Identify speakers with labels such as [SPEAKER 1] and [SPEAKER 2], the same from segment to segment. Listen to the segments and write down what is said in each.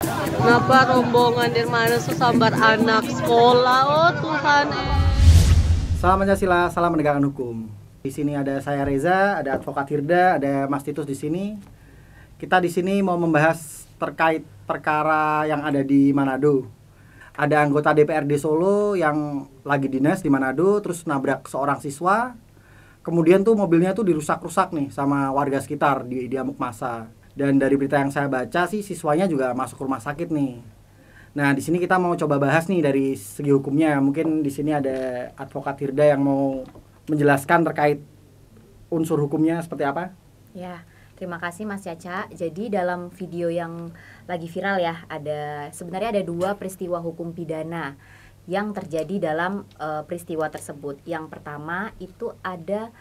[SPEAKER 1] Kenapa rombongan Nirmana sesambar anak sekolah? Oh Tuhan.
[SPEAKER 2] Salam Pancasila, salam menegakkan hukum. Di sini ada saya Reza, ada advokat Hirda, ada Mas Titus di sini. Kita di sini mau membahas terkait perkara yang ada di Manado. Ada anggota DPRD Solo yang lagi dinas di Manado, terus nabrak seorang siswa. Kemudian tuh mobilnya tuh dirusak-rusak nih sama warga sekitar di amuk massa. Dan dari berita yang saya baca sih siswanya juga masuk rumah sakit nih. Nah, di sini kita mau coba bahas nih dari segi hukumnya. Mungkin di sini ada advokat Hirda yang mau menjelaskan terkait unsur hukumnya seperti apa?
[SPEAKER 3] Ya, terima kasih Mas Caca. Jadi dalam video yang lagi viral ya, sebenarnya ada 2 peristiwa hukum pidana yang terjadi dalam peristiwa tersebut. Yang pertama itu ada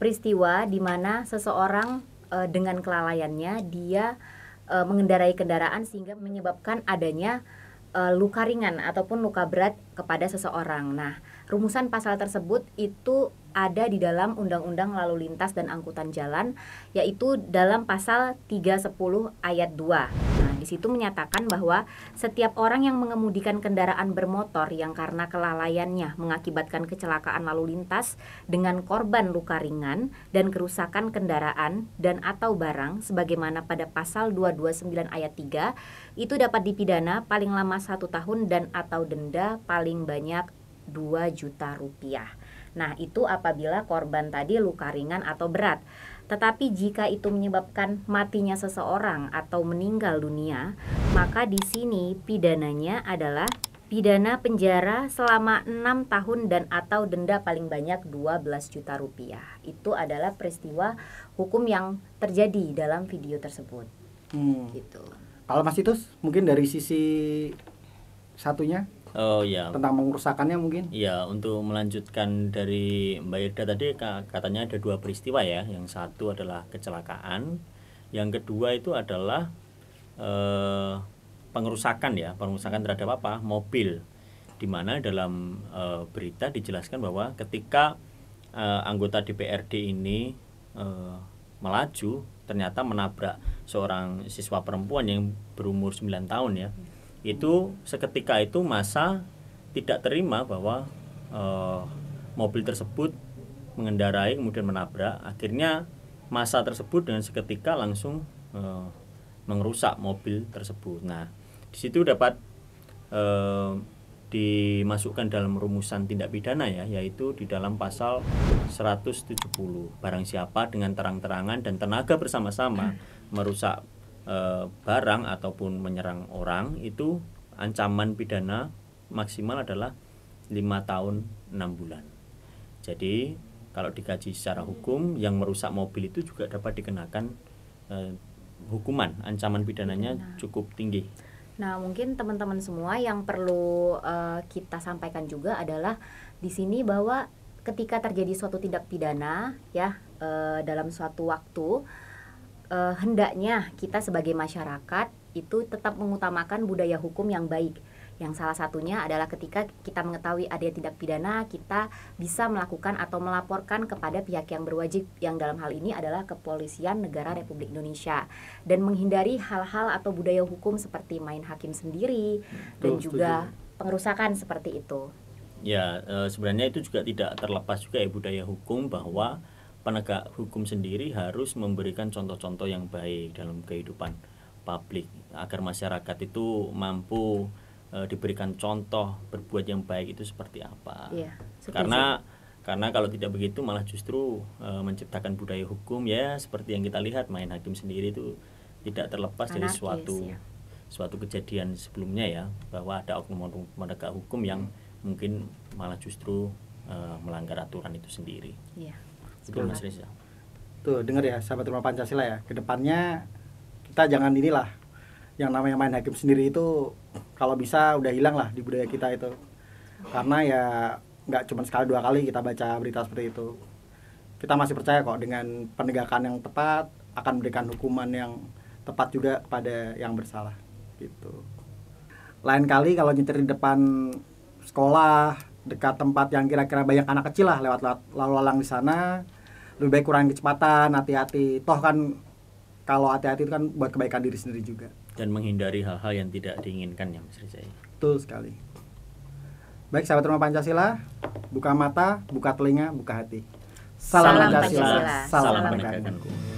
[SPEAKER 3] peristiwa di mana seseorang dengan kelalaiannya dia mengendarai kendaraan sehingga menyebabkan adanya luka ringan ataupun luka berat kepada seseorang. Nah, rumusan pasal tersebut itu ada di dalam Undang-Undang Lalu Lintas dan Angkutan Jalan, yaitu dalam pasal 310 ayat 2. Nah, di situ menyatakan bahwa setiap orang yang mengemudikan kendaraan bermotor yang karena kelalaiannya mengakibatkan kecelakaan lalu lintas dengan korban luka ringan dan kerusakan kendaraan dan atau barang sebagaimana pada pasal 229 ayat 3 itu dapat dipidana paling lama 1 tahun dan atau denda paling banyak 2 juta rupiah. Nah, itu apabila korban tadi luka ringan atau berat. Tetapi jika itu menyebabkan matinya seseorang atau meninggal dunia, maka di sini pidananya adalah pidana penjara selama 6 tahun dan atau denda paling banyak 12 juta rupiah. Itu adalah peristiwa hukum yang terjadi dalam video tersebut. Gitu.
[SPEAKER 2] Kalau Mas Titus, mungkin dari sisi satunya?
[SPEAKER 4] Oh ya.
[SPEAKER 2] Tentang pengerusakannya mungkin?
[SPEAKER 4] Ya, untuk melanjutkan dari Mbak Irda tadi katanya ada 2 peristiwa ya. Yang satu adalah kecelakaan, yang kedua itu adalah pengerusakan ya, pengerusakan terhadap apa? Mobil. Di mana dalam berita dijelaskan bahwa ketika anggota DPRD ini melaju ternyata menabrak seorang siswa perempuan yang berumur 9 tahun ya. Itu seketika itu massa tidak terima bahwa mobil tersebut mengendarai kemudian menabrak. Akhirnya massa tersebut dengan seketika langsung merusak mobil tersebut. Nah, di situ dapat dimasukkan dalam rumusan tindak pidana ya, yaitu di dalam pasal 170. Barang siapa dengan terang-terangan dan tenaga bersama-sama merusak barang ataupun menyerang orang, itu ancaman pidana maksimal adalah 5 tahun 6 bulan. Jadi kalau dikaji secara hukum, yang merusak mobil itu juga dapat dikenakan hukuman, ancaman pidananya cukup tinggi.
[SPEAKER 3] Nah, mungkin teman-teman semua yang perlu kita sampaikan juga adalah di sini bahwa ketika terjadi suatu tindak pidana ya dalam suatu waktu, hendaknya kita sebagai masyarakat itu tetap mengutamakan budaya hukum yang baik. Yang salah satunya adalah ketika kita mengetahui ada tindak pidana, kita bisa melakukan atau melaporkan kepada pihak yang berwajib, yang dalam hal ini adalah Kepolisian Negara Republik Indonesia, dan menghindari hal-hal atau budaya hukum seperti main hakim sendiri dan juga pengerusakan seperti itu.
[SPEAKER 4] Ya, sebenarnya itu juga tidak terlepas juga ya budaya hukum, bahwa penegak hukum sendiri harus memberikan contoh-contoh yang baik dalam kehidupan publik agar masyarakat itu mampu diberikan contoh berbuat yang baik itu seperti apa.
[SPEAKER 3] Iya,
[SPEAKER 4] karena kalau tidak begitu malah justru menciptakan budaya hukum ya seperti yang kita lihat main hakim sendiri itu tidak terlepas dari suatu kejadian sebelumnya ya, bahwa ada oknum penegak hukum yang mungkin malah justru melanggar aturan itu sendiri.
[SPEAKER 3] Iya.
[SPEAKER 4] Itu Mas Reza.
[SPEAKER 2] Tuh, dengar ya sahabat rumah Pancasila ya. Kedepannya kita jangan inilah yang namanya main hakim sendiri itu, kalau bisa udah hilang lah di budaya kita itu. Karena ya nggak cuma sekali 2 kali kita baca berita seperti itu. Kita masih percaya kok dengan penegakan yang tepat akan memberikan hukuman yang tepat juga kepada yang bersalah gitu. Lain kali kalau nyetir di depan sekolah, dekat tempat yang kira-kira banyak anak kecil lah lewat lalu lalang di sana, lebih baik kurangin kecepatan, hati-hati. Toh kan kalau hati-hati itu kan buat kebaikan diri sendiri juga.
[SPEAKER 4] dan menghindari hal-hal yang tidak diinginkan ya Mas Reza.
[SPEAKER 2] Betul sekali. Baik sahabat Rumah Pancasila, buka mata, buka telinga, buka hati. Salam
[SPEAKER 3] Salam
[SPEAKER 2] Pancasila,
[SPEAKER 3] Pancasila.
[SPEAKER 2] salam
[SPEAKER 3] Salam
[SPEAKER 2] penegakan
[SPEAKER 4] penegakan
[SPEAKER 2] hukum.